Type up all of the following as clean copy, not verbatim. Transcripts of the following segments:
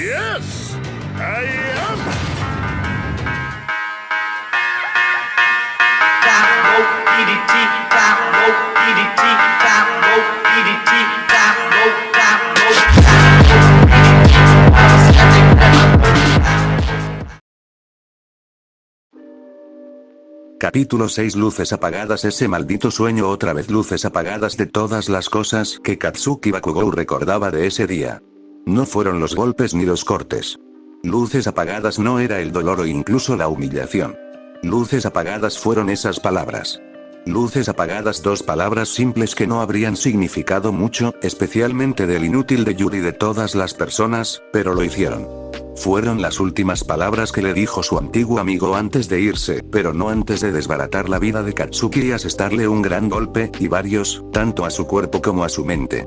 Yes, I am. Capítulo 6. Luces apagadas. Ese maldito sueño, otra vez luces apagadas de todas las cosas que Katsuki Bakugou recordaba de ese día. No fueron los golpes ni los cortes. Luces apagadas no era el dolor o incluso la humillación. Luces apagadas fueron esas palabras. Luces apagadas, dos palabras simples que no habrían significado mucho, especialmente del inútil de Yuri de todas las personas, pero lo hicieron. Fueron las últimas palabras que le dijo su antiguo amigo antes de irse, pero no antes de desbaratar la vida de Katsuki y asestarle un gran golpe, y varios, tanto a su cuerpo como a su mente.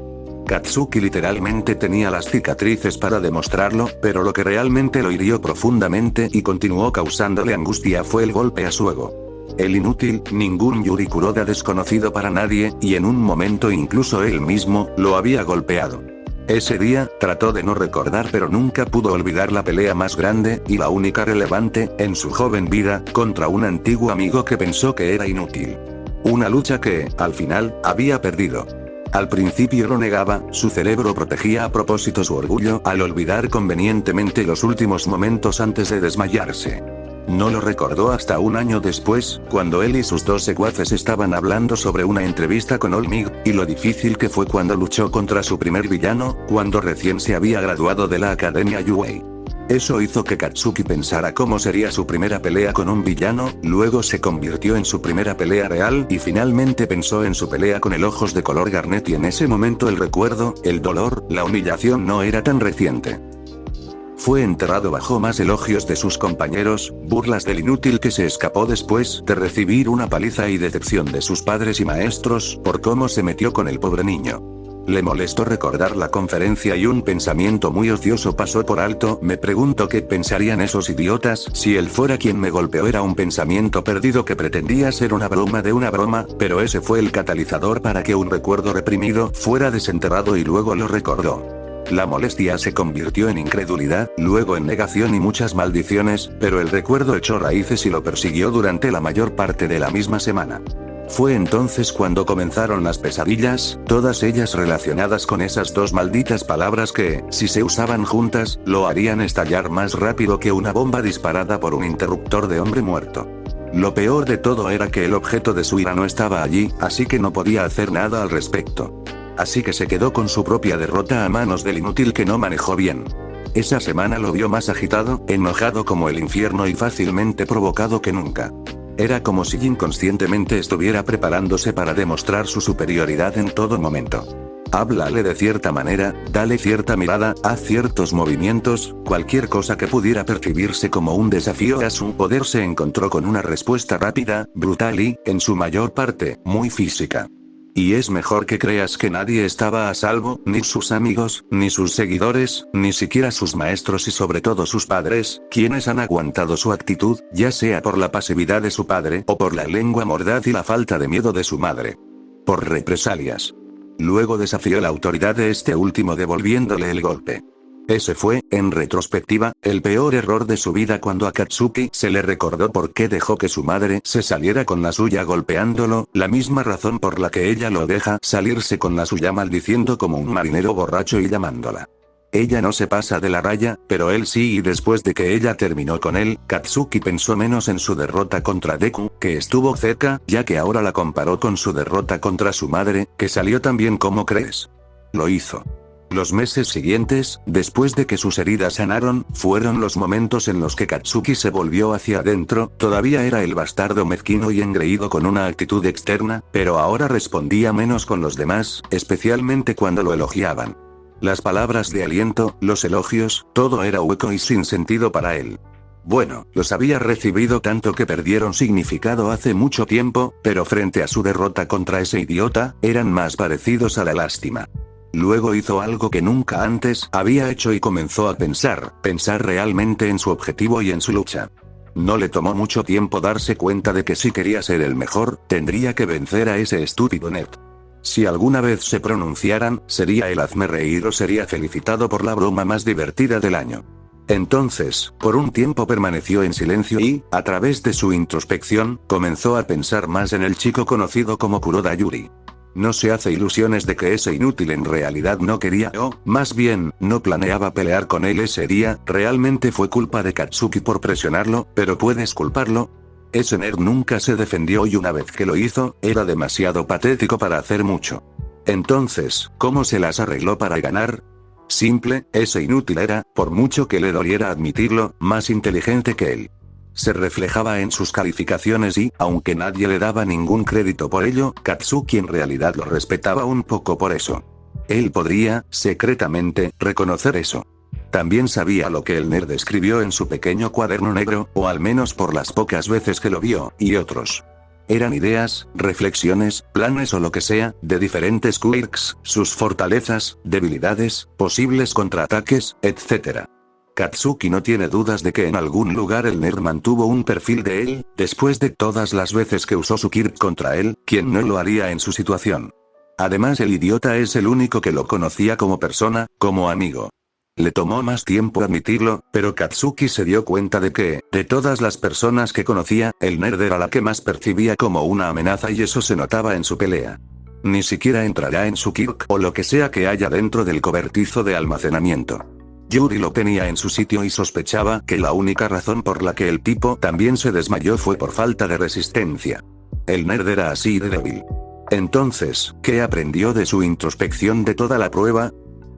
Katsuki literalmente tenía las cicatrices para demostrarlo, pero lo que realmente lo hirió profundamente y continuó causándole angustia fue el golpe a su ego. El inútil, ningún Yuri Kuroda desconocido para nadie, y en un momento incluso él mismo, lo había golpeado. Ese día, trató de no recordar pero nunca pudo olvidar la pelea más grande, y la única relevante, en su joven vida, contra un antiguo amigo que pensó que era inútil. Una lucha que, al final, había perdido. Al principio lo negaba, su cerebro protegía a propósito su orgullo al olvidar convenientemente los últimos momentos antes de desmayarse. No lo recordó hasta un año después, cuando él y sus dos secuaces estaban hablando sobre una entrevista con Olmig, y lo difícil que fue cuando luchó contra su primer villano, cuando recién se había graduado de la Academia Yuei. Eso hizo que Katsuki pensara cómo sería su primera pelea con un villano, luego se convirtió en su primera pelea real y finalmente pensó en su pelea con el ojos de color garnet, y en ese momento el recuerdo, el dolor, la humillación no era tan reciente. Fue enterrado bajo más elogios de sus compañeros, burlas del inútil que se escapó después de recibir una paliza y decepción de sus padres y maestros por cómo se metió con el pobre niño. Le molestó recordar la conferencia y un pensamiento muy ocioso pasó por alto. Me pregunto qué pensarían esos idiotas si él fuera quien me golpeó. Era un pensamiento perdido que pretendía ser una broma de una broma, pero ese fue el catalizador para que un recuerdo reprimido fuera desenterrado y luego lo recordó. La molestia se convirtió en incredulidad, luego en negación y muchas maldiciones, pero el recuerdo echó raíces y lo persiguió durante la mayor parte de la misma semana. Fue entonces cuando comenzaron las pesadillas, todas ellas relacionadas con esas dos malditas palabras que, si se usaban juntas, lo harían estallar más rápido que una bomba disparada por un interruptor de hombre muerto. Lo peor de todo era que el objeto de su ira no estaba allí, así que no podía hacer nada al respecto. Así que se quedó con su propia derrota a manos del inútil que no manejó bien. Esa semana lo vio más agitado, enojado como el infierno y fácilmente provocado que nunca. Era como si inconscientemente estuviera preparándose para demostrar su superioridad en todo momento. Háblale de cierta manera, dale cierta mirada, haz ciertos movimientos, cualquier cosa que pudiera percibirse como un desafío a su poder se encontró con una respuesta rápida, brutal y, en su mayor parte, muy física. Y es mejor que creas que nadie estaba a salvo, ni sus amigos, ni sus seguidores, ni siquiera sus maestros y sobre todo sus padres, quienes han aguantado su actitud, ya sea por la pasividad de su padre o por la lengua mordaz y la falta de miedo de su madre. Por represalias. Luego desafió la autoridad de este último devolviéndole el golpe. Ese fue, en retrospectiva, el peor error de su vida cuando a Katsuki se le recordó por qué dejó que su madre se saliera con la suya golpeándolo, la misma razón por la que ella lo deja salirse con la suya maldiciendo como un marinero borracho y llamándola. Ella no se pasa de la raya, pero él sí, y después de que ella terminó con él, Katsuki pensó menos en su derrota contra Deku, que estuvo cerca, ya que ahora la comparó con su derrota contra su madre, que salió tan bien como crees. Lo hizo. Los meses siguientes, después de que sus heridas sanaron, fueron los momentos en los que Katsuki se volvió hacia adentro. Todavía era el bastardo mezquino y engreído con una actitud externa, pero ahora respondía menos con los demás, especialmente cuando lo elogiaban. Las palabras de aliento, los elogios, todo era hueco y sin sentido para él. Bueno, los había recibido tanto que perdieron significado hace mucho tiempo, pero frente a su derrota contra ese idiota, eran más parecidos a la lástima. Luego hizo algo que nunca antes había hecho y comenzó a pensar realmente en su objetivo y en su lucha. No le tomó mucho tiempo darse cuenta de que si quería ser el mejor, tendría que vencer a ese estúpido Ned. Si alguna vez se pronunciaran, sería el hazme reír o sería felicitado por la broma más divertida del año. Entonces, por un tiempo permaneció en silencio y, a través de su introspección, comenzó a pensar más en el chico conocido como Kuroda Yuri. No se hace ilusiones de que ese inútil en realidad no quería o, más bien, no planeaba pelear con él ese día, realmente fue culpa de Katsuki por presionarlo, pero ¿puedes culparlo? Ese nerd nunca se defendió y una vez que lo hizo, era demasiado patético para hacer mucho. Entonces, ¿cómo se las arregló para ganar? Simple, ese inútil era, por mucho que le doliera admitirlo, más inteligente que él. Se reflejaba en sus calificaciones y, aunque nadie le daba ningún crédito por ello, Katsuki en realidad lo respetaba un poco por eso. Él podría, secretamente, reconocer eso. También sabía lo que el nerd escribió en su pequeño cuaderno negro, o al menos por las pocas veces que lo vio, y otros. Eran ideas, reflexiones, planes o lo que sea, de diferentes quirks, sus fortalezas, debilidades, posibles contraataques, etc. Katsuki no tiene dudas de que en algún lugar el nerd mantuvo un perfil de él, después de todas las veces que usó su quirk contra él, ¿quién no lo haría en su situación? Además el idiota es el único que lo conocía como persona, como amigo. Le tomó más tiempo admitirlo, pero Katsuki se dio cuenta de que, de todas las personas que conocía, el nerd era la que más percibía como una amenaza y eso se notaba en su pelea. Ni siquiera entrará en su quirk o lo que sea que haya dentro del cobertizo de almacenamiento. Yuri lo tenía en su sitio y sospechaba que la única razón por la que el tipo también se desmayó fue por falta de resistencia. El nerd era así de débil. Entonces, ¿qué aprendió de su introspección de toda la prueba?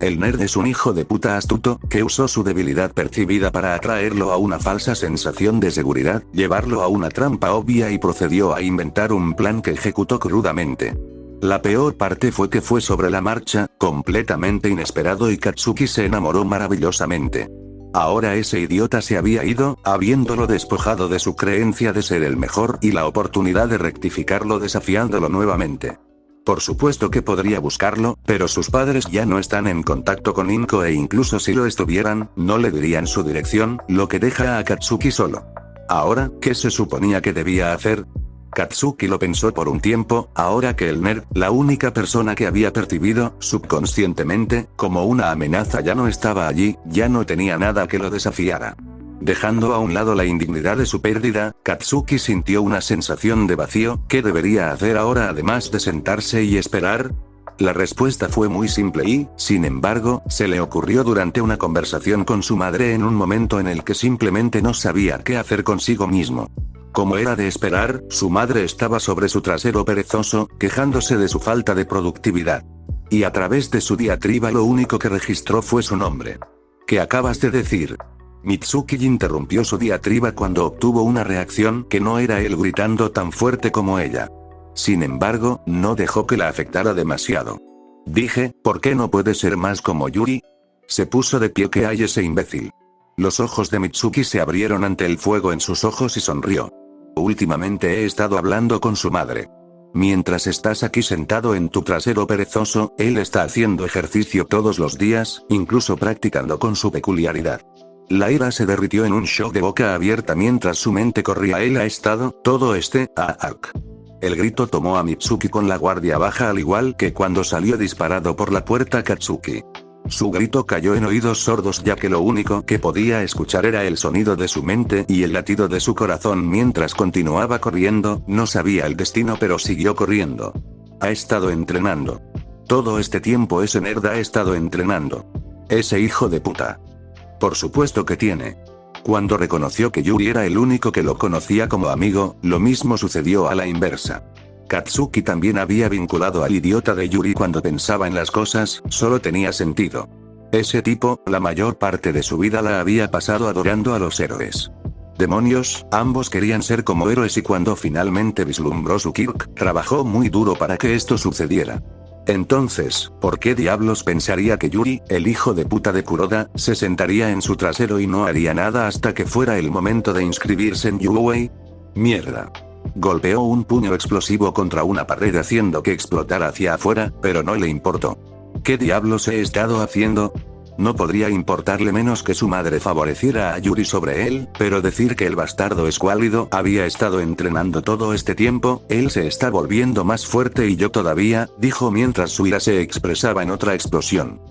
El nerd es un hijo de puta astuto, que usó su debilidad percibida para atraerlo a una falsa sensación de seguridad, llevarlo a una trampa obvia y procedió a inventar un plan que ejecutó crudamente. La peor parte fue que fue sobre la marcha, completamente inesperado y Katsuki se enamoró maravillosamente. Ahora ese idiota se había ido, habiéndolo despojado de su creencia de ser el mejor y la oportunidad de rectificarlo desafiándolo nuevamente. Por supuesto que podría buscarlo, pero sus padres ya no están en contacto con Inko e incluso si lo estuvieran, no le dirían su dirección, lo que deja a Katsuki solo. Ahora, ¿qué se suponía que debía hacer? Katsuki lo pensó por un tiempo, ahora que el nerd, la única persona que había percibido, subconscientemente, como una amenaza ya no estaba allí, ya no tenía nada que lo desafiara. Dejando a un lado la indignidad de su pérdida, Katsuki sintió una sensación de vacío. ¿Qué debería hacer ahora además de sentarse y esperar? La respuesta fue muy simple y, sin embargo, se le ocurrió durante una conversación con su madre en un momento en el que simplemente no sabía qué hacer consigo mismo. Como era de esperar, su madre estaba sobre su trasero perezoso, quejándose de su falta de productividad. Y a través de su diatriba lo único que registró fue su nombre. ¿Qué acabas de decir? Mitsuki interrumpió su diatriba cuando obtuvo una reacción que no era él gritando tan fuerte como ella. Sin embargo, no dejó que la afectara demasiado. Dije, ¿por qué no puede ser más como Yuri? Se puso de pie. ¿Qué hay ese imbécil? Los ojos de Mitsuki se abrieron ante el fuego en sus ojos y sonrió. Últimamente he estado hablando con su madre. Mientras estás aquí sentado en tu trasero perezoso, él está haciendo ejercicio todos los días, incluso practicando con su peculiaridad. La ira se derritió en un shock de boca abierta mientras su mente corría. Él ha estado, todo El grito tomó a Mitsuki con la guardia baja al igual que cuando salió disparado por la puerta Katsuki. Su grito cayó en oídos sordos ya que lo único que podía escuchar era el sonido de su mente y el latido de su corazón mientras continuaba corriendo. No sabía el destino pero siguió corriendo. Ha estado entrenando. Todo este tiempo ese nerd ha estado entrenando. Ese hijo de puta. Por supuesto que tiene. Cuando reconoció que Yuri era el único que lo conocía como amigo, lo mismo sucedió a la inversa. Katsuki también había vinculado al idiota de Yuri cuando pensaba en las cosas, solo tenía sentido. Ese tipo, la mayor parte de su vida la había pasado adorando a los héroes. Demonios, ambos querían ser como héroes y cuando finalmente vislumbró su quirk, trabajó muy duro para que esto sucediera. Entonces, ¿por qué diablos pensaría que Yuri, el hijo de puta de Kuroda, se sentaría en su trasero y no haría nada hasta que fuera el momento de inscribirse en UA? Mierda. Golpeó un puño explosivo contra una pared haciendo que explotara hacia afuera, pero no le importó. ¿Qué diablos he estado haciendo? No podría importarle menos que su madre favoreciera a Yuri sobre él, pero decir que el bastardo escuálido había estado entrenando todo este tiempo, él se está volviendo más fuerte y yo todavía, dijo mientras su ira se expresaba en otra explosión.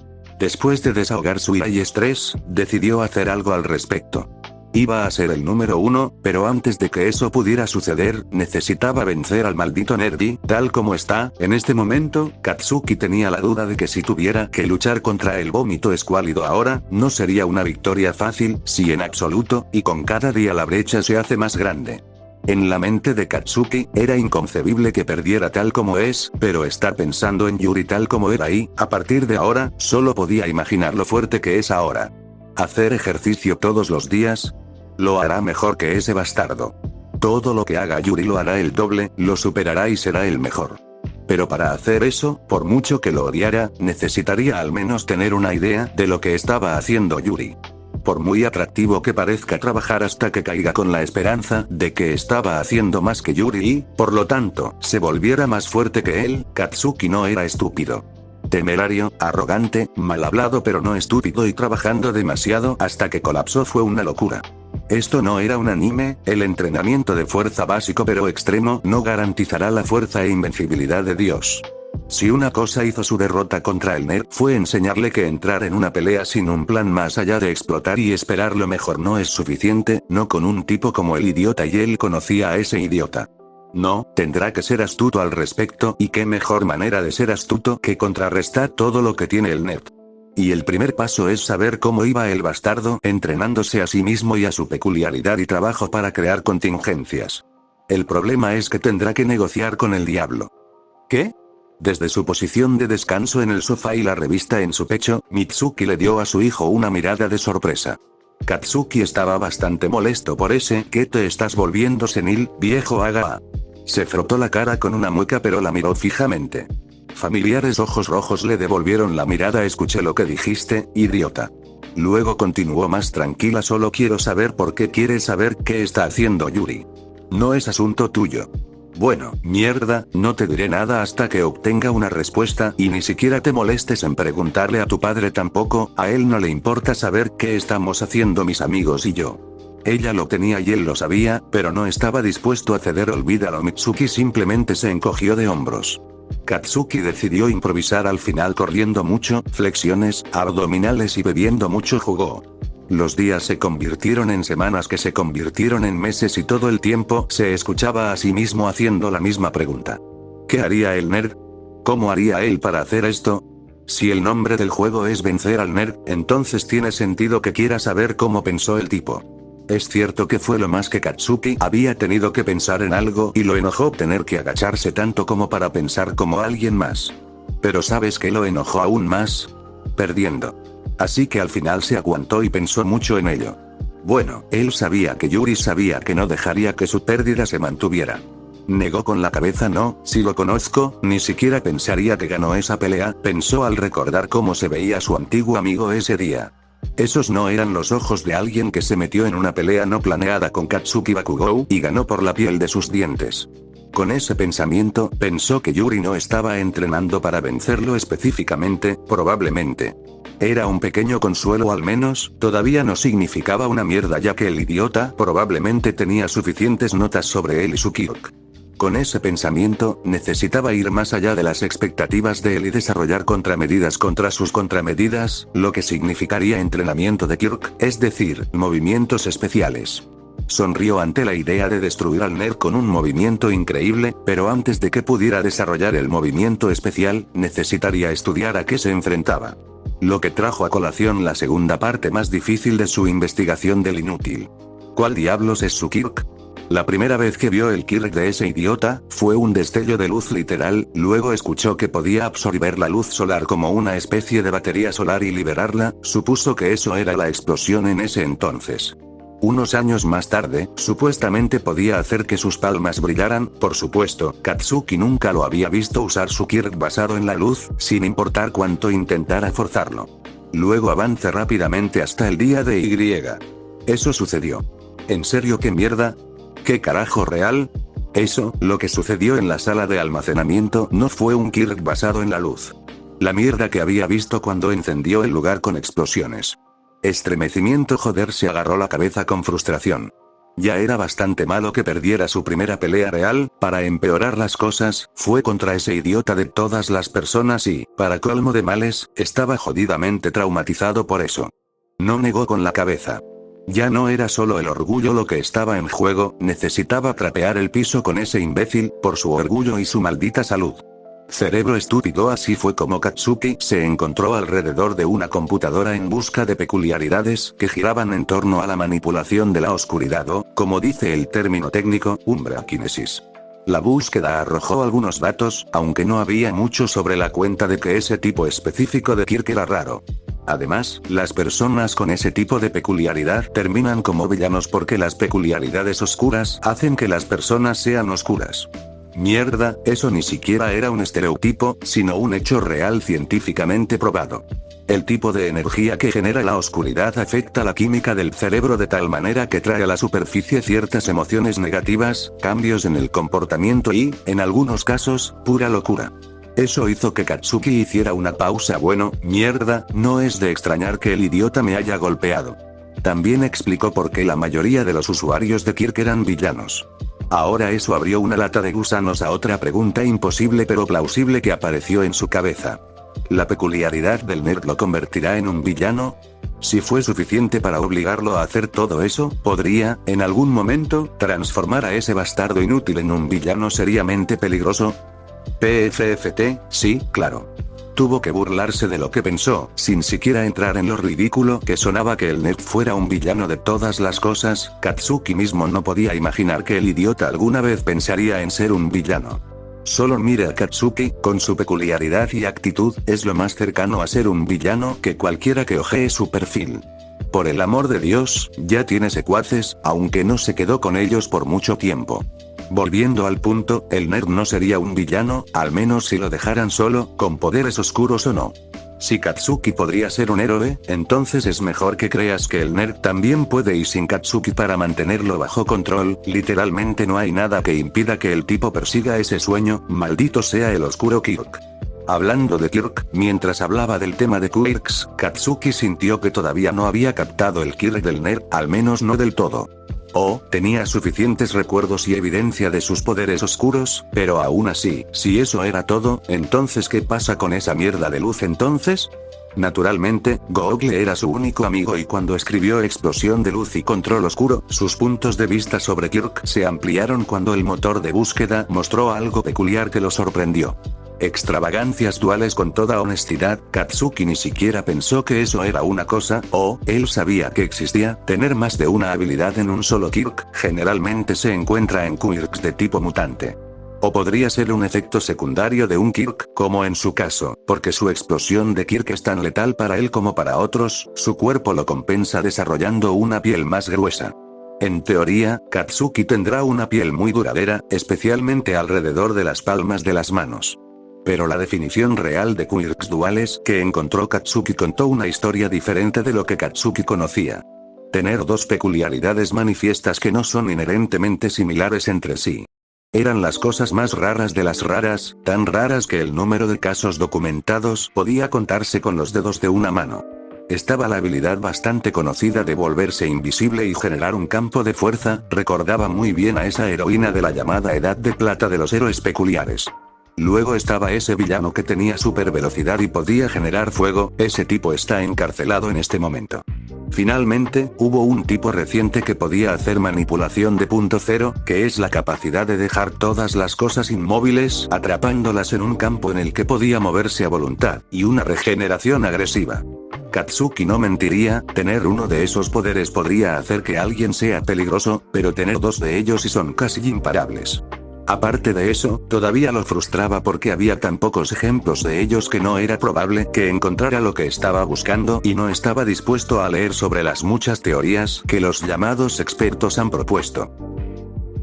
Después de desahogar su ira y estrés, decidió hacer algo al respecto. Iba a ser el número 1, pero antes de que eso pudiera suceder, necesitaba vencer al maldito Nerdy, tal como está. En este momento, Katsuki tenía la duda de que si tuviera que luchar contra el vómito escuálido ahora, no sería una victoria fácil, si en absoluto, y con cada día la brecha se hace más grande. En la mente de Katsuki, era inconcebible que perdiera tal como es, pero estar pensando en Yuri tal como era y, a partir de ahora, solo podía imaginar lo fuerte que es ahora. Hacer ejercicio todos los días, lo hará mejor que ese bastardo. Todo lo que haga Yuri lo hará el doble, lo superará y será el mejor. Pero para hacer eso, por mucho que lo odiara, necesitaría al menos tener una idea de lo que estaba haciendo Yuri. Por muy atractivo que parezca trabajar hasta que caiga con la esperanza de que estaba haciendo más que Yuri y, por lo tanto, se volviera más fuerte que él, Katsuki no era estúpido. Temerario, arrogante, mal hablado pero no estúpido y trabajando demasiado hasta que colapsó fue una locura. Esto no era un anime, el entrenamiento de fuerza básico pero extremo no garantizará la fuerza e invencibilidad de Dios. Si una cosa hizo su derrota contra el nerd fue enseñarle que entrar en una pelea sin un plan más allá de explotar y esperar lo mejor no es suficiente, no con un tipo como el idiota y él conocía a ese idiota. No, tendrá que ser astuto al respecto y qué mejor manera de ser astuto que contrarrestar todo lo que tiene el nerd. Y el primer paso es saber cómo iba el bastardo entrenándose a sí mismo y a su peculiaridad y trabajo para crear contingencias. El problema es que tendrá que negociar con el diablo. ¿Qué? Desde su posición de descanso en el sofá y la revista en su pecho, Mitsuki le dio a su hijo una mirada de sorpresa. Katsuki estaba bastante molesto por ese «¿Qué te estás volviendo senil, viejo Aga?» Se frotó la cara con una mueca pero la miró fijamente. Familiares ojos rojos le devolvieron la mirada. Escuché lo que dijiste, idiota. Luego continuó más tranquila. Solo quiero saber por qué quieres saber qué está haciendo Yuri. No es asunto tuyo. Bueno, mierda, no te diré nada hasta que obtenga una respuesta y ni siquiera te molestes en preguntarle a tu padre tampoco, a él no le importa saber qué estamos haciendo mis amigos y yo. Ella lo tenía y él lo sabía, pero no estaba dispuesto a ceder. Olvídalo. Mitsuki simplemente se encogió de hombros. Katsuki decidió improvisar al final corriendo mucho, flexiones, abdominales y bebiendo mucho jugo. Los días se convirtieron en semanas que se convirtieron en meses y todo el tiempo se escuchaba a sí mismo haciendo la misma pregunta. ¿Qué haría el nerd? ¿Cómo haría él para hacer esto? Si el nombre del juego es vencer al nerd, entonces tiene sentido que quiera saber cómo pensó el tipo. Es cierto que fue lo más que Katsuki había tenido que pensar en algo y lo enojó tener que agacharse tanto como para pensar como alguien más. Pero ¿sabes qué lo enojó aún más? Perdiendo. Así que al final se aguantó y pensó mucho en ello. Bueno, él sabía que Yuri sabía que no dejaría que su pérdida se mantuviera. Negó con la cabeza. No, si lo conozco, ni siquiera pensaría que ganó esa pelea, pensó al recordar cómo se veía su antiguo amigo ese día. Esos no eran los ojos de alguien que se metió en una pelea no planeada con Katsuki Bakugou y ganó por la piel de sus dientes. Con ese pensamiento, pensó que Yuri no estaba entrenando para vencerlo específicamente, probablemente. Era un pequeño consuelo al menos, todavía no significaba una mierda ya que el idiota probablemente tenía suficientes notas sobre él y su Kirk. Con ese pensamiento, necesitaba ir más allá de las expectativas de él y desarrollar contramedidas contra sus contramedidas, lo que significaría entrenamiento de Kirk, es decir, movimientos especiales. Sonrió ante la idea de destruir al nerd con un movimiento increíble, pero antes de que pudiera desarrollar el movimiento especial, necesitaría estudiar a qué se enfrentaba. Lo que trajo a colación la segunda parte más difícil de su investigación del inútil. ¿Cuál diablos es su Kirk? La primera vez que vio el Kirk de ese idiota, fue un destello de luz literal, luego escuchó que podía absorber la luz solar como una especie de batería solar y liberarla, supuso que eso era la explosión en ese entonces. Unos años más tarde, supuestamente podía hacer que sus palmas brillaran. Por supuesto, Katsuki nunca lo había visto usar su Kirk basado en la luz, sin importar cuánto intentara forzarlo. Luego avance rápidamente hasta el día de Y. Eso sucedió. ¿En serio? ¿Qué mierda? ¿Qué carajo real? Eso, lo que sucedió en la sala de almacenamiento, no fue un Kirk basado en la luz. La mierda que había visto cuando encendió el lugar con explosiones. Estremecimiento. Joder, se agarró la cabeza con frustración. Ya era bastante malo que perdiera su primera pelea real, para empeorar las cosas, fue contra ese idiota de todas las personas y, para colmo de males, estaba jodidamente traumatizado por eso. No negó con la cabeza. Ya no era solo el orgullo lo que estaba en juego, necesitaba trapear el piso con ese imbécil, por su orgullo y su maldita salud. Cerebro estúpido. Así fue como Katsuki se encontró alrededor de una computadora en busca de peculiaridades que giraban en torno a la manipulación de la oscuridad o, como dice el término técnico, umbraquinesis. La búsqueda arrojó algunos datos, aunque no había mucho sobre la cuenta de que ese tipo específico de Kirk era raro. Además, las personas con ese tipo de peculiaridad terminan como villanos porque las peculiaridades oscuras hacen que las personas sean oscuras. Mierda, eso ni siquiera era un estereotipo, sino un hecho real científicamente probado. El tipo de energía que genera la oscuridad afecta la química del cerebro de tal manera que trae a la superficie ciertas emociones negativas, cambios en el comportamiento y, en algunos casos, pura locura. Eso hizo que Katsuki hiciera una pausa. Bueno, mierda, no es de extrañar que el idiota me haya golpeado. También explicó por qué la mayoría de los usuarios de Kirk eran villanos. Ahora eso abrió una lata de gusanos a otra pregunta imposible pero plausible que apareció en su cabeza. ¿La peculiaridad del nerd lo convertirá en un villano? Si fue suficiente para obligarlo a hacer todo eso, podría, en algún momento, transformar a ese bastardo inútil en un villano seriamente peligroso. PFFT, sí, claro. Tuvo que burlarse de lo que pensó, sin siquiera entrar en lo ridículo que sonaba que el nerd fuera un villano de todas las cosas. Katsuki mismo no podía imaginar que el idiota alguna vez pensaría en ser un villano. Solo mire a Katsuki, con su peculiaridad y actitud, es lo más cercano a ser un villano que cualquiera que ojee su perfil. Por el amor de Dios, ya tiene secuaces, aunque no se quedó con ellos por mucho tiempo. Volviendo al punto, el nerd no sería un villano, al menos si lo dejaran solo, con poderes oscuros o no. Si Katsuki podría ser un héroe, entonces es mejor que creas que el nerd también puede y sin Katsuki para mantenerlo bajo control, literalmente no hay nada que impida que el tipo persiga ese sueño, maldito sea el oscuro Kirk. Hablando de Kirk, mientras hablaba del tema de Quirks, Katsuki sintió que todavía no había captado el Kirk del nerd, al menos no del todo. Tenía suficientes recuerdos y evidencia de sus poderes oscuros, pero aún así, si eso era todo, entonces ¿qué pasa con esa mierda de luz entonces? Naturalmente, Google era su único amigo y cuando escribió Explosión de luz y control oscuro, sus puntos de vista sobre Kirk se ampliaron cuando el motor de búsqueda mostró algo peculiar que lo sorprendió. Extravagancias duales. Con toda honestidad, Katsuki ni siquiera pensó que eso era una cosa, él sabía que existía. Tener más de una habilidad en un solo Kirk, generalmente se encuentra en Quirks de tipo mutante. O podría ser un efecto secundario de un Kirk, como en su caso, porque su explosión de Kirk es tan letal para él como para otros, su cuerpo lo compensa desarrollando una piel más gruesa. En teoría, Katsuki tendrá una piel muy duradera, especialmente alrededor de las palmas de las manos. Pero la definición real de Quirks duales que encontró Katsuki contó una historia diferente de lo que Katsuki conocía. Tener dos peculiaridades manifiestas que no son inherentemente similares entre sí. Eran las cosas más raras de las raras, tan raras que el número de casos documentados podía contarse con los dedos de una mano. Estaba la habilidad bastante conocida de volverse invisible y generar un campo de fuerza, recordaba muy bien a esa heroína de la llamada Edad de Plata de los héroes peculiares. Luego estaba ese villano que tenía super velocidad y podía generar fuego, ese tipo está encarcelado en este momento. Finalmente, hubo un tipo reciente que podía hacer manipulación de punto cero, que es la capacidad de dejar todas las cosas inmóviles, atrapándolas en un campo en el que podía moverse a voluntad, y una regeneración agresiva. Katsuki no mentiría, tener uno de esos poderes podría hacer que alguien sea peligroso, pero tener dos de ellos y son casi imparables. Aparte de eso, todavía lo frustraba porque había tan pocos ejemplos de ellos que no era probable que encontrara lo que estaba buscando y no estaba dispuesto a leer sobre las muchas teorías que los llamados expertos han propuesto.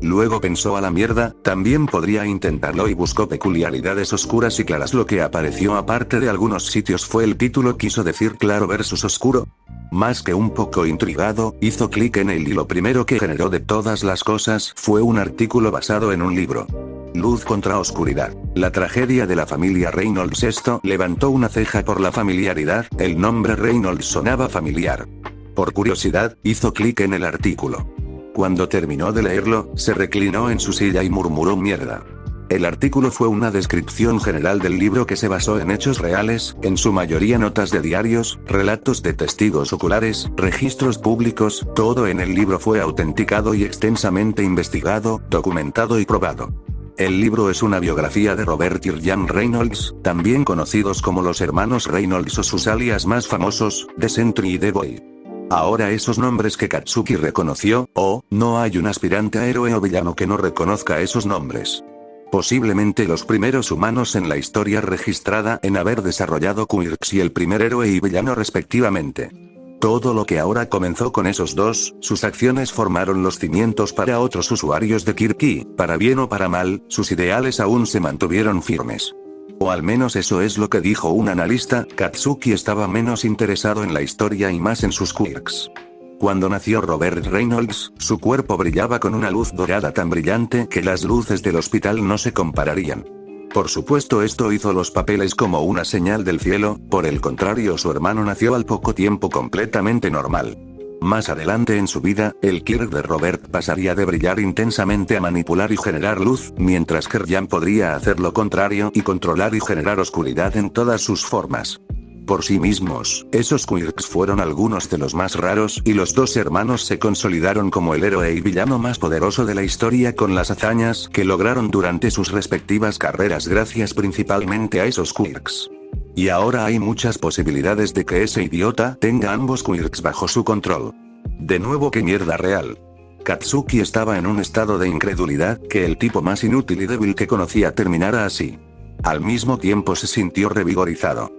Luego pensó a la mierda, también podría intentarlo y buscó peculiaridades oscuras y claras. Lo que apareció aparte de algunos sitios fue el título, quiso decir claro versus oscuro. Más que un poco intrigado, hizo clic en él y lo primero que generó de todas las cosas fue un artículo basado en un libro. Luz contra oscuridad. La tragedia de la familia Reynolds. Esto levantó una ceja por la familiaridad, el nombre Reynolds sonaba familiar. Por curiosidad, hizo clic en el artículo. Cuando terminó de leerlo, se reclinó en su silla y murmuró mierda. El artículo fue una descripción general del libro que se basó en hechos reales, en su mayoría notas de diarios, relatos de testigos oculares, registros públicos, todo en el libro fue autenticado y extensamente investigado, documentado y probado. El libro es una biografía de Robert y Ryan Reynolds, también conocidos como los hermanos Reynolds o sus alias más famosos, The Sentry y The Boy. Ahora esos nombres que Katsuki reconoció, no hay un aspirante a héroe o villano que no reconozca esos nombres. Posiblemente los primeros humanos en la historia registrada en haber desarrollado quirks y el primer héroe y villano respectivamente. Todo lo que ahora comenzó con esos dos, sus acciones formaron los cimientos para otros usuarios de Kirk y, para bien o para mal, sus ideales aún se mantuvieron firmes. O al menos eso es lo que dijo un analista. Katsuki estaba menos interesado en la historia y más en sus quirks. Cuando nació Robert Reynolds, su cuerpo brillaba con una luz dorada tan brillante que las luces del hospital no se compararían. Por supuesto, esto hizo los papeles como una señal del cielo, por el contrario, su hermano nació al poco tiempo completamente normal. Más adelante en su vida, el Kirk de Robert pasaría de brillar intensamente a manipular y generar luz, mientras que Ryan podría hacer lo contrario y controlar y generar oscuridad en todas sus formas. Por sí mismos, esos quirks fueron algunos de los más raros y los dos hermanos se consolidaron como el héroe y villano más poderoso de la historia con las hazañas que lograron durante sus respectivas carreras gracias principalmente a esos quirks. Y ahora hay muchas posibilidades de que ese idiota tenga ambos quirks bajo su control. De nuevo, qué mierda real. Katsuki estaba en un estado de incredulidad que el tipo más inútil y débil que conocía terminara así. Al mismo tiempo se sintió revigorizado.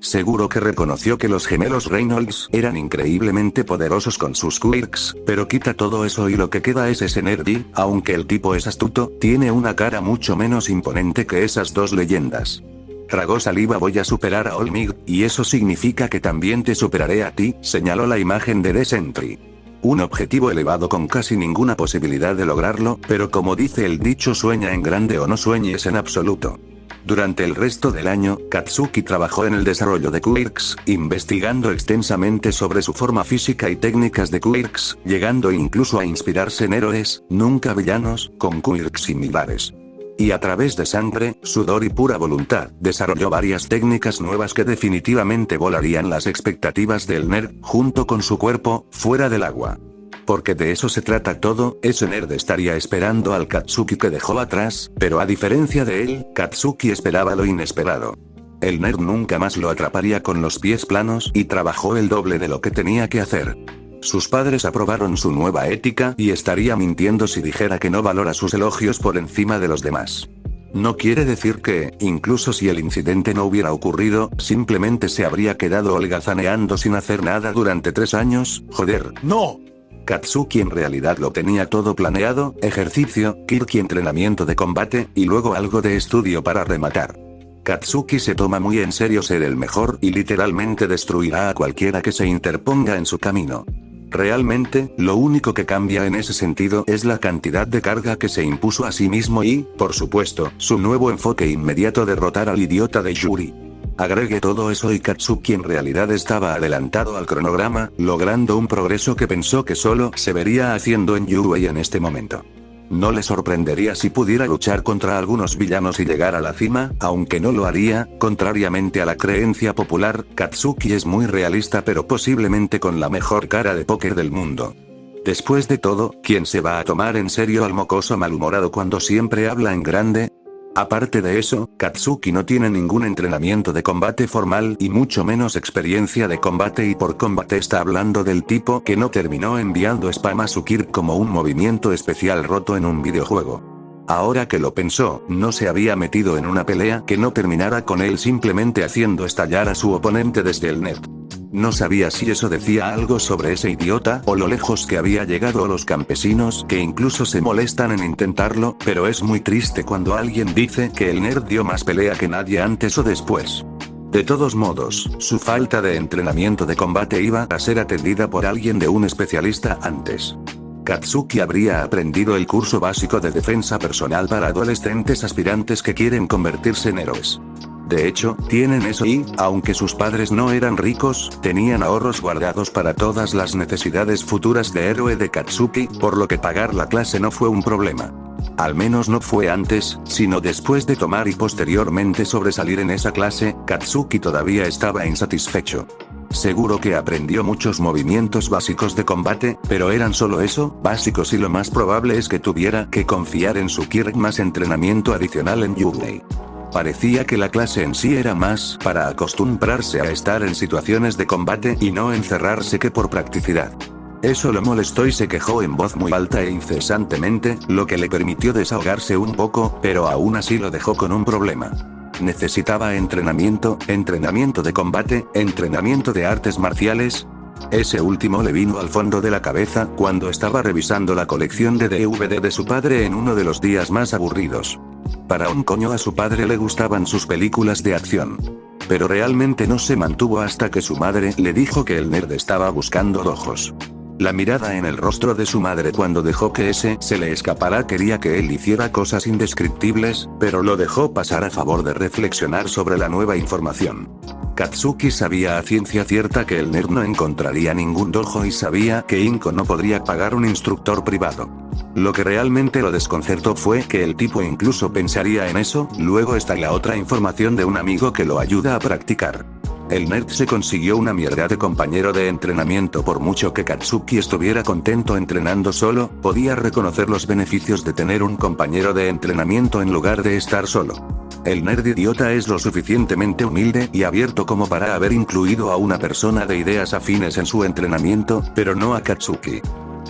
Seguro que reconoció que los gemelos Reynolds eran increíblemente poderosos con sus quirks, pero quita todo eso y lo que queda es ese nerd y, aunque el tipo es astuto, tiene una cara mucho menos imponente que esas dos leyendas. Tragó saliva. Voy a superar a Olmig, y eso significa que también te superaré a ti, señaló la imagen de The Sentry. Un objetivo elevado con casi ninguna posibilidad de lograrlo, pero como dice el dicho, sueña en grande o no sueñes en absoluto. Durante el resto del año, Katsuki trabajó en el desarrollo de quirks, investigando extensamente sobre su forma física y técnicas de quirks, llegando incluso a inspirarse en héroes, nunca villanos, con quirks similares. Y a través de sangre, sudor y pura voluntad, desarrolló varias técnicas nuevas que definitivamente volarían las expectativas del nerd, junto con su cuerpo, fuera del agua. Porque de eso se trata todo, ese nerd estaría esperando al Katsuki que dejó atrás, pero a diferencia de él, Katsuki esperaba lo inesperado. El nerd nunca más lo atraparía con los pies planos y trabajó el doble de lo que tenía que hacer. Sus padres aprobaron su nueva ética y estaría mintiendo si dijera que no valora sus elogios por encima de los demás. No quiere decir que, incluso si el incidente no hubiera ocurrido, simplemente se habría quedado holgazaneando sin hacer nada durante 3 años, joder. ¡No! Katsuki en realidad lo tenía todo planeado: ejercicio, kirk y entrenamiento de combate, y luego algo de estudio para rematar. Katsuki se toma muy en serio ser el mejor y literalmente destruirá a cualquiera que se interponga en su camino. Realmente, lo único que cambia en ese sentido es la cantidad de carga que se impuso a sí mismo y, por supuesto, su nuevo enfoque inmediato: derrotar al idiota de Yuri. Agregue todo eso y Katsuki en realidad estaba adelantado al cronograma, logrando un progreso que pensó que solo se vería haciendo en Yuri en este momento. No le sorprendería si pudiera luchar contra algunos villanos y llegar a la cima, aunque no lo haría. Contrariamente a la creencia popular, Katsuki es muy realista, pero posiblemente con la mejor cara de póker del mundo. Después de todo, ¿quién se va a tomar en serio al mocoso malhumorado cuando siempre habla en grande? Aparte de eso, Katsuki no tiene ningún entrenamiento de combate formal y mucho menos experiencia de combate, y por combate está hablando del tipo que no terminó enviando spam a su Kirk como un movimiento especial roto en un videojuego. Ahora que lo pensó, no se había metido en una pelea que no terminara con él simplemente haciendo estallar a su oponente desde el net. No sabía si eso decía algo sobre ese idiota o lo lejos que había llegado, a los campesinos que incluso se molestan en intentarlo, pero es muy triste cuando alguien dice que el nerd dio más pelea que nadie antes o después. De todos modos, su falta de entrenamiento de combate iba a ser atendida por alguien de un especialista antes. Katsuki habría aprendido el curso básico de defensa personal para adolescentes aspirantes que quieren convertirse en héroes. De hecho, tienen eso y, aunque sus padres no eran ricos, tenían ahorros guardados para todas las necesidades futuras de héroe de Katsuki, por lo que pagar la clase no fue un problema. Al menos no fue antes, sino después de tomar y posteriormente sobresalir en esa clase, Katsuki todavía estaba insatisfecho. Seguro que aprendió muchos movimientos básicos de combate, pero eran solo eso, básicos, y lo más probable es que tuviera que confiar en su Kirk más entrenamiento adicional en Yu-Gi. Parecía que la clase en sí era más para acostumbrarse a estar en situaciones de combate y no encerrarse que por practicidad. Eso lo molestó y se quejó en voz muy alta e incesantemente, lo que le permitió desahogarse un poco, pero aún así lo dejó con un problema. Necesitaba entrenamiento de combate, entrenamiento de artes marciales. Ese último le vino al fondo de la cabeza cuando estaba revisando la colección de DVD de su padre en uno de los días más aburridos. Para un coño a su padre le gustaban sus películas de acción. Pero realmente no se mantuvo hasta que su madre le dijo que el nerd estaba buscando dojos. La mirada en el rostro de su madre cuando dejó que ese se le escapara quería que él hiciera cosas indescriptibles, pero lo dejó pasar a favor de reflexionar sobre la nueva información. Katsuki sabía a ciencia cierta que el nerd no encontraría ningún dojo y sabía que Inko no podría pagar un instructor privado. Lo que realmente lo desconcertó fue que el tipo incluso pensaría en eso. Luego está la otra información de un amigo que lo ayuda a practicar. El nerd se consiguió una mierda de compañero de entrenamiento. Por mucho que Katsuki estuviera contento entrenando solo, podía reconocer los beneficios de tener un compañero de entrenamiento en lugar de estar solo. El nerd idiota es lo suficientemente humilde y abierto como para haber incluido a una persona de ideas afines en su entrenamiento, pero no a Katsuki.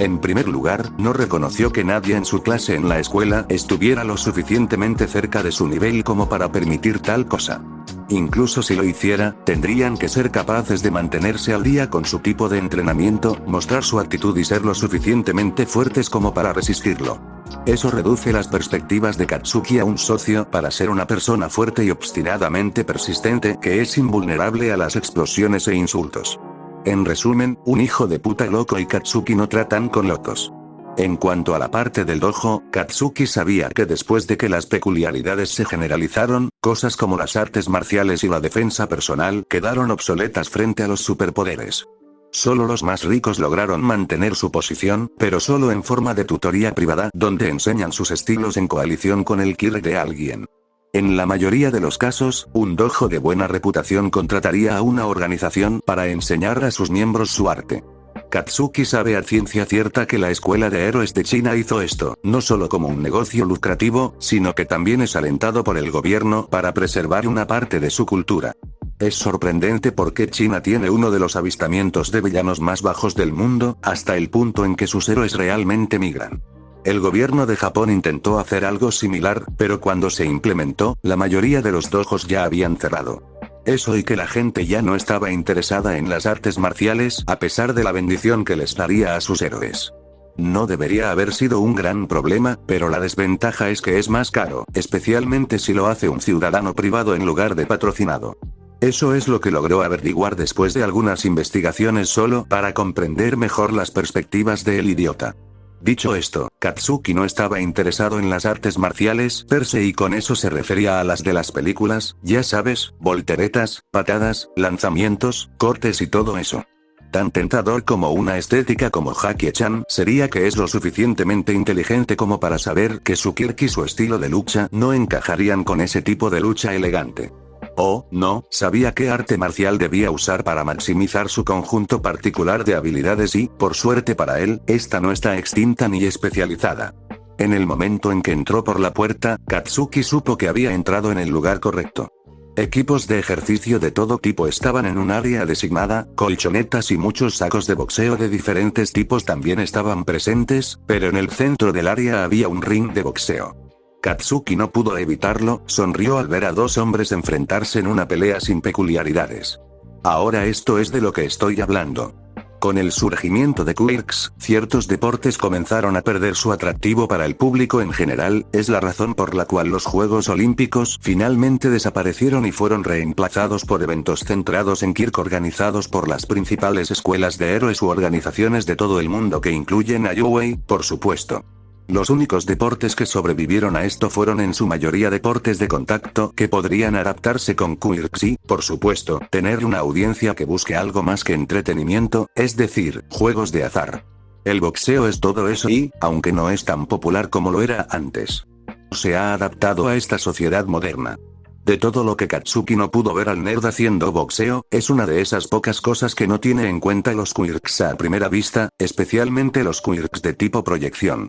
En primer lugar, no reconoció que nadie en su clase en la escuela estuviera lo suficientemente cerca de su nivel como para permitir tal cosa. Incluso si lo hiciera, tendrían que ser capaces de mantenerse al día con su tipo de entrenamiento, mostrar su actitud y ser lo suficientemente fuertes como para resistirlo. Eso reduce las perspectivas de Katsuki a un socio para ser una persona fuerte y obstinadamente persistente que es invulnerable a las explosiones e insultos. En resumen, un hijo de puta loco y Katsuki no tratan con locos. En cuanto a la parte del dojo, Katsuki sabía que después de que las peculiaridades se generalizaron, cosas como las artes marciales y la defensa personal quedaron obsoletas frente a los superpoderes. Solo los más ricos lograron mantener su posición, pero solo en forma de tutoría privada donde enseñan sus estilos en coalición con el Kirk de alguien. En la mayoría de los casos, un dojo de buena reputación contrataría a una organización para enseñar a sus miembros su arte. Katsuki sabe a ciencia cierta que la escuela de héroes de China hizo esto, no solo como un negocio lucrativo, sino que también es alentado por el gobierno para preservar una parte de su cultura. Es sorprendente porque China tiene uno de los avistamientos de villanos más bajos del mundo, hasta el punto en que sus héroes realmente migran. El gobierno de Japón intentó hacer algo similar, pero cuando se implementó, la mayoría de los dojos ya habían cerrado. Eso y que la gente ya no estaba interesada en las artes marciales, a pesar de la bendición que les daría a sus héroes. No debería haber sido un gran problema, pero la desventaja es que es más caro, especialmente si lo hace un ciudadano privado en lugar de patrocinado. Eso es lo que logró averiguar después de algunas investigaciones solo para comprender mejor las perspectivas del idiota. Dicho esto, Katsuki no estaba interesado en las artes marciales per se y con eso se refería a las de las películas, ya sabes, volteretas, patadas, lanzamientos, cortes y todo eso. Tan tentador como una estética como Jackie-chan sería que es lo suficientemente inteligente como para saber que su Kirk y su estilo de lucha no encajarían con ese tipo de lucha elegante. Oh, no, sabía qué arte marcial debía usar para maximizar su conjunto particular de habilidades y, por suerte para él, esta no está extinta ni especializada. En el momento en que entró por la puerta, Katsuki supo que había entrado en el lugar correcto. Equipos de ejercicio de todo tipo estaban en un área designada, colchonetas y muchos sacos de boxeo de diferentes tipos también estaban presentes, pero en el centro del área había un ring de boxeo. Katsuki no pudo evitarlo, sonrió al ver a dos hombres enfrentarse en una pelea sin peculiaridades. Ahora esto es de lo que estoy hablando. Con el surgimiento de Quirks, ciertos deportes comenzaron a perder su atractivo para el público en general, es la razón por la cual los Juegos Olímpicos finalmente desaparecieron y fueron reemplazados por eventos centrados en Kirk organizados por las principales escuelas de héroes u organizaciones de todo el mundo que incluyen a Yui, por supuesto. Los únicos deportes que sobrevivieron a esto fueron en su mayoría deportes de contacto que podrían adaptarse con quirks y, por supuesto, tener una audiencia que busque algo más que entretenimiento, es decir, juegos de azar. El boxeo es todo eso y, aunque no es tan popular como lo era antes, se ha adaptado a esta sociedad moderna. De todo lo que Katsuki no pudo ver al nerd haciendo boxeo, es una de esas pocas cosas que no tiene en cuenta los quirks a primera vista, especialmente los quirks de tipo proyección.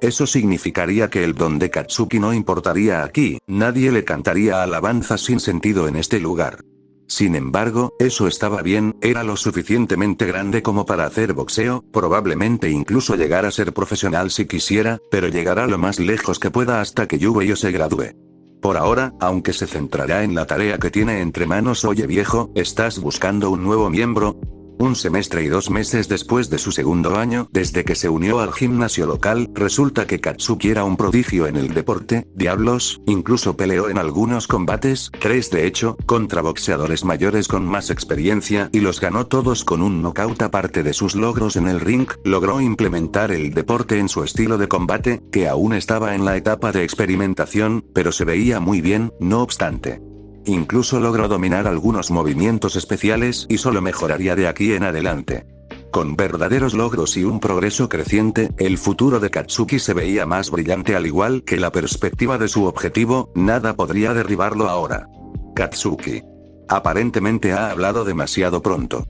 Eso significaría que el don de Katsuki no importaría aquí, nadie le cantaría alabanzas sin sentido en este lugar. Sin embargo, eso estaba bien, era lo suficientemente grande como para hacer boxeo, probablemente incluso llegar a ser profesional si quisiera, pero llegará lo más lejos que pueda hasta que Yubeyo se gradúe. Por ahora, aunque se centrará en la tarea que tiene entre manos. Oye viejo, ¿estás buscando un nuevo miembro? Un semestre y 2 meses después de su segundo año, desde que se unió al gimnasio local, resulta que Katsuki era un prodigio en el deporte, diablos, incluso peleó en algunos combates, 3 de hecho, contra boxeadores mayores con más experiencia y los ganó todos con un knockout. Aparte de sus logros en el ring, logró implementar el deporte en su estilo de combate, que aún estaba en la etapa de experimentación, pero se veía muy bien, no obstante. Incluso logró dominar algunos movimientos especiales y solo mejoraría de aquí en adelante. Con verdaderos logros y un progreso creciente, el futuro de Katsuki se veía más brillante al igual que la perspectiva de su objetivo, nada podría derribarlo ahora. Katsuki. Aparentemente ha hablado demasiado pronto.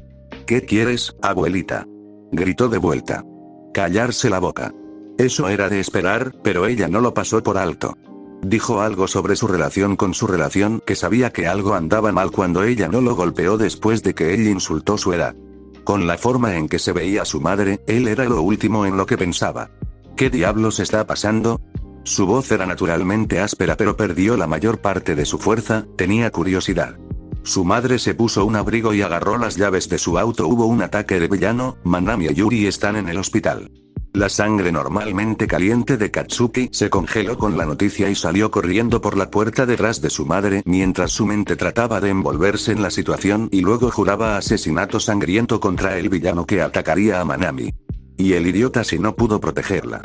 ¿Qué quieres, abuelita? Gritó de vuelta. Callarse la boca. Eso era de esperar, pero ella no lo pasó por alto. Dijo algo sobre su relación con su relación, que sabía que algo andaba mal cuando ella no lo golpeó después de que él insultó su edad. Con la forma en que se veía su madre, él era lo último en lo que pensaba. ¿Qué diablos está pasando? Su voz era naturalmente áspera pero perdió la mayor parte de su fuerza, tenía curiosidad. Su madre se puso un abrigo y agarró las llaves de su auto. Hubo un ataque de villano, Manami y Yuri están en el hospital. La sangre normalmente caliente de Katsuki se congeló con la noticia y salió corriendo por la puerta detrás de su madre mientras su mente trataba de envolverse en la situación y luego juraba asesinato sangriento contra el villano que atacaría a Manami. Y el idiota si no pudo protegerla.